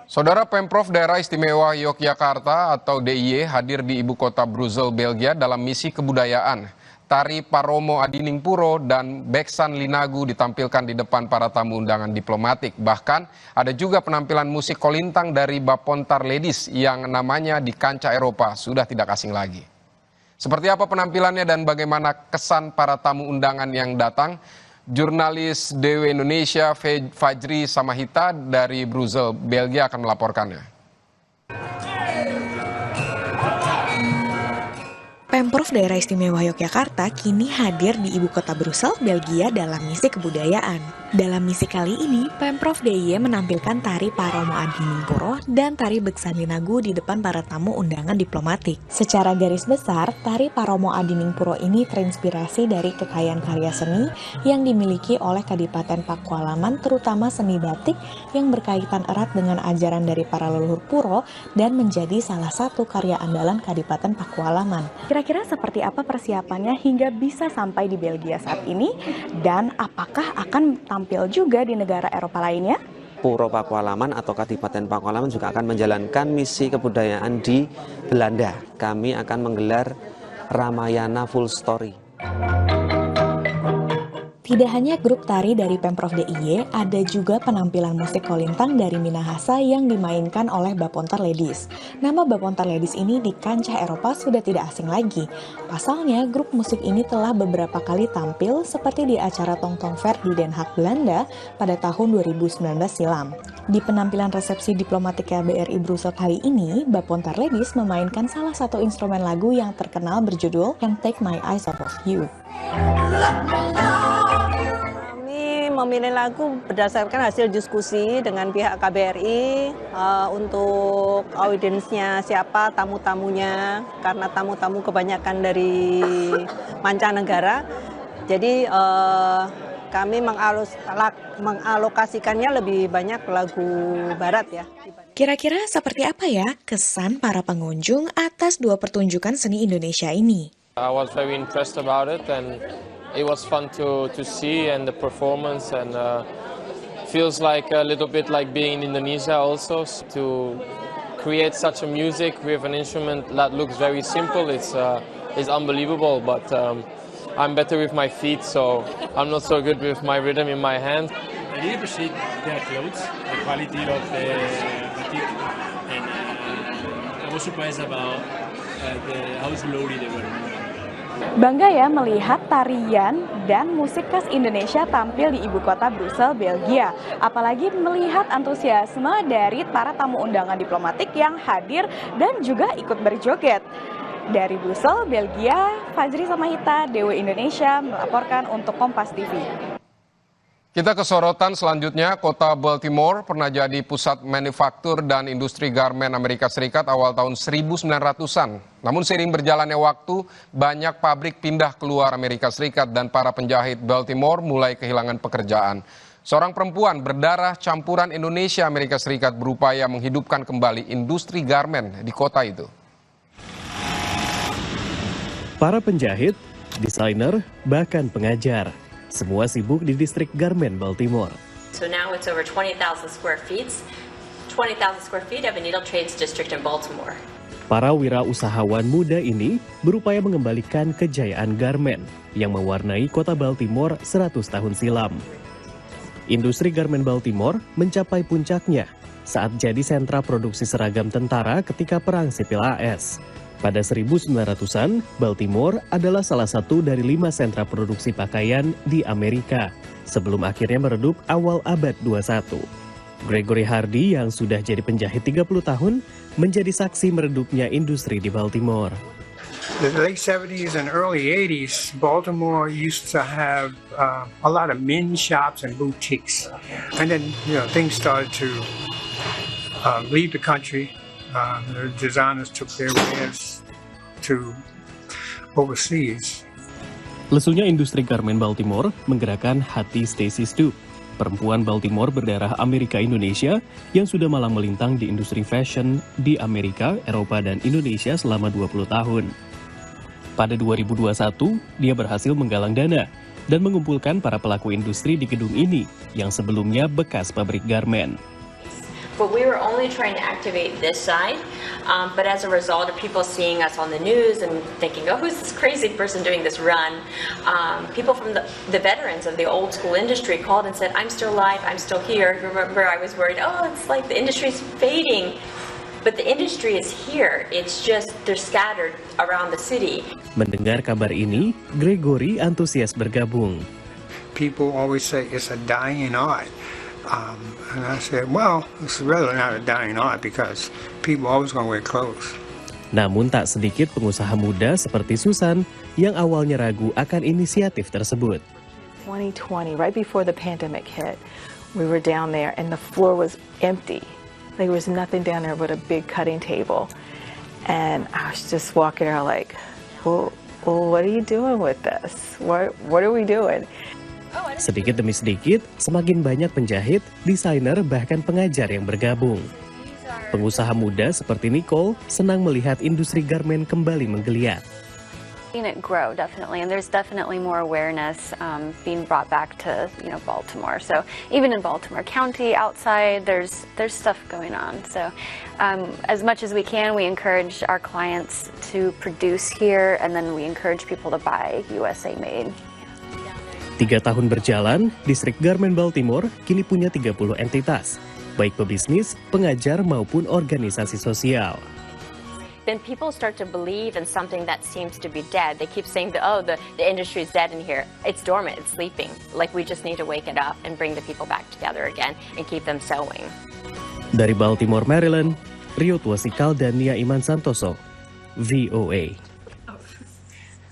Saudara Pemprov Daerah Istimewa Yogyakarta atau DIY hadir di ibu kota Brussels, Belgia dalam misi kebudayaan. Tari Paromo Adiningpuro dan Beksan Linagu ditampilkan di depan para tamu undangan diplomatik. Bahkan ada juga penampilan musik kolintang dari Bapontar Ladies yang namanya di kancah Eropa sudah tidak asing lagi. Seperti apa penampilannya dan bagaimana kesan para tamu undangan yang datang? Jurnalis DW Indonesia Fajri Samahita dari Brussels, Belgia akan melaporkannya. Pemprov Daerah Istimewa Yogyakarta kini hadir di ibu kota Brussels, Belgia dalam misi kebudayaan. Dalam misi kali ini, Pemprov DIY menampilkan tari Paromo Adiningpuro dan tari Beksan Linagu di depan para tamu undangan diplomatik. Secara garis besar, tari Paromo Adiningpuro ini terinspirasi dari kekayaan karya seni yang dimiliki oleh Kadipaten Pakualaman, terutama seni batik yang berkaitan erat dengan ajaran dari para leluhur Puro dan menjadi salah satu karya andalan Kadipaten Pakualaman. Kira-kira seperti apa persiapannya hingga bisa sampai di Belgia saat ini? Dan apakah akan tampil juga di negara Eropa lainnya? Puro Pakualaman atau Kadipaten Pakualaman juga akan menjalankan misi kebudayaan di Belanda. Kami akan menggelar Ramayana Full Story. Tidak hanya grup tari dari Pemprov DIY, ada juga penampilan musik kolintang dari Minahasa yang dimainkan oleh Bapontar Ladies. Nama Bapontar Ladies ini di kancah Eropa sudah tidak asing lagi. Pasalnya, grup musik ini telah beberapa kali tampil seperti di acara Tongtong Fair di Den Haag, Belanda pada tahun 2019 silam. Di penampilan resepsi diplomatik KBRI Brussels kali ini, Bapontar Ladies memainkan salah satu instrumen lagu yang terkenal berjudul Can't Take My Eyes Off of You. Memilih lagu berdasarkan hasil diskusi dengan pihak KBRI untuk audiensnya siapa, tamu-tamunya, karena tamu-tamu kebanyakan dari mancanegara. Jadi kami mengalokasikannya lebih banyak lagu barat ya. Kira-kira seperti apa ya kesan para pengunjung atas dua pertunjukan seni Indonesia ini? I was very impressed about it and it was fun to see and the performance and feels like a little bit like being in Indonesia also to create such a music with an instrument that looks very simple. It's unbelievable, but I'm better with my feet, so I'm not so good with my rhythm in my hand. I really appreciate their clothes, the quality of the batik, and I was surprised about how slowly they were. Bangga ya melihat tarian dan musik khas Indonesia tampil di ibu kota Brussels, Belgia. Apalagi melihat antusiasme dari para tamu undangan diplomatik yang hadir dan juga ikut berjoget. Dari Brussels, Belgia, Fajri Samahita, DW Indonesia melaporkan untuk Kompas TV. Kita ke sorotan selanjutnya, kota Baltimore pernah jadi pusat manufaktur dan industri garmen Amerika Serikat awal tahun 1900-an. Namun seiring berjalannya waktu, banyak pabrik pindah keluar Amerika Serikat dan para penjahit Baltimore mulai kehilangan pekerjaan. Seorang perempuan berdarah campuran Indonesia Amerika Serikat berupaya menghidupkan kembali industri garmen di kota itu. Para penjahit, desainer, bahkan pengajar. Semua sibuk di distrik garmen Baltimore. So now it's over 20,000 square feet. 20,000 square feet of a needle trades district in Baltimore. Para wirausahawan muda ini berupaya mengembalikan kejayaan garmen yang mewarnai kota Baltimore 100 tahun silam. Industri garmen Baltimore mencapai puncaknya saat jadi sentra produksi seragam tentara ketika Perang Sipil AS. Pada 1900-an, Baltimore adalah salah satu dari 5 sentra produksi pakaian di Amerika, sebelum akhirnya meredup awal abad 21. Gregory Hardy yang sudah jadi penjahit 30 tahun, menjadi saksi meredupnya industri di Baltimore. The late 70s and early 80s, Baltimore used to have a lot of men's shops and boutiques. And then, things started to leave the country. The designers took their wares to overseas. Lesunya industri garmen Baltimore menggerakkan hati Stacy Stoop, perempuan Baltimore berdarah Amerika Indonesia yang sudah malang melintang di industri fashion di Amerika, Eropa, dan Indonesia selama 20 tahun. Pada 2021, dia berhasil menggalang dana dan mengumpulkan para pelaku industri di gedung ini yang sebelumnya bekas pabrik garmen. But we were only trying to activate this side. But as a result of people seeing us on the news and thinking, oh, who's this crazy person doing this run? People from the veterans of the old school industry called and said, I'm still alive, I'm still here. Remember, I was worried, oh, it's like the industry's fading. But the industry is here. It's just they're scattered around the city. Mendengar kabar ini, Gregory antusias bergabung. People always say it's a dying art. And I said, well, it's really not a dying art because people always going to wear clothes. Namun tak sedikit pengusaha muda seperti Susan yang awalnya ragu akan inisiatif tersebut. 2020, right before the pandemic hit, we were down there and the floor was empty. There was nothing down there but a big cutting table. And I was just walking around like, well, what are you doing with this? What are we doing? Sedikit demi sedikit, semakin banyak penjahit, desainer, bahkan pengajar yang bergabung. Pengusaha muda seperti Nicole senang melihat industri garmen kembali menggeliat. Seen it grow definitely, and there's definitely more awareness being brought back to Baltimore. So even in Baltimore County, outside, there's stuff going on. So as much as we can, we encourage our clients to produce here, and then we encourage people to buy USA made. 3 tahun berjalan, distrik garmen Baltimore kini punya 30 entitas, baik pebisnis, pengajar maupun organisasi sosial. Then people start to believe in something that seems to be dead. They keep saying, oh, the industry is dead in here. It's dormant, it's sleeping. Like we just need to wake it up and bring the people back together again and keep them sewing. Dari Baltimore, Maryland, Rio Twasikal dan Nia Iman Santoso, VOA.